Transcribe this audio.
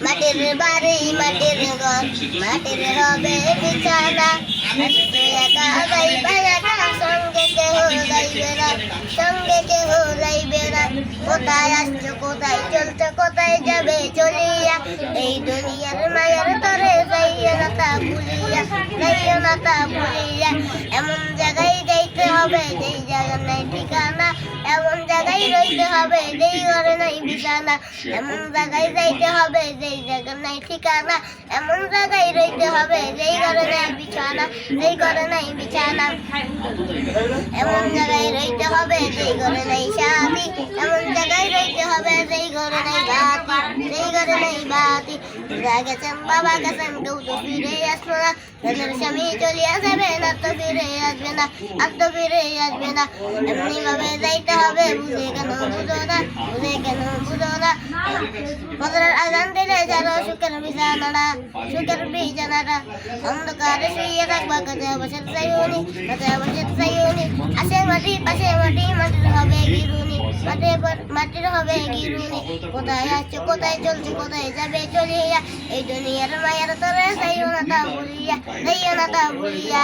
মাটির বাড়ি মাটির ঘর মাটির হবে বিছানা একা যাইবে একা সঙ্গে কেহ যাইবে না সঙ্গে কেহ যাইবে না কোথায় আসছো কোথায় চলছো কোথায় যাবে চলিয়া এই দুনিয়ার মায়ের তরে যাইয়া না তা ভুলিয়া যাইয়া না তা ভুলিয়া এমন জায়গায় যাইতে হবে যেই জায়গা নাই ঠিকানা এমন জায়গায় রইতে হবে যেই ঘরে নাই বিছানা এমন জায়গায় যাইতে হবে যেই জায়গা নাই ঠিকানা এমন জায়গায় রইতে হবে যেই ঘরে নাই বিছানা যেই ঘরে নাই বিছানা এমন জায়গায় রইতে হবে যেই ঘরে নাই শান্তি এমন জায়গায় রইতে হবে যেই ঘরে নাই বাতি যেই ঘরে নাই বাতি গেছেন বাবা গেছেন কেউ তো ফিরে আসলো না তাদের স্বামী চলিয়া যাবে না তো ফিরে আসবে না আর তো ফিরে আসবে না এমনি ভাবে যাইতে হবে বুঝে কেন বুঝো না বুঝে কেন বুঝো না ফজরের আজান দিলে যারা সুখের বিছানাটা সুখের বিছানাটা অন্ধকারে শুয়ে থাকবা কাছে বসে চাইনি কাছে বসে চাইনি আসে মাটি পাশে মাটি মাটির হবে গিরুনি মাটির হবে গিরুনি কোথায় আসছো কোথায় চলছো কোথায় যাবে চলিয়া এই দুনিয়ার মায়ের তরে যাইও না তা ভুলিয়া যাইও না তা ভুলিয়া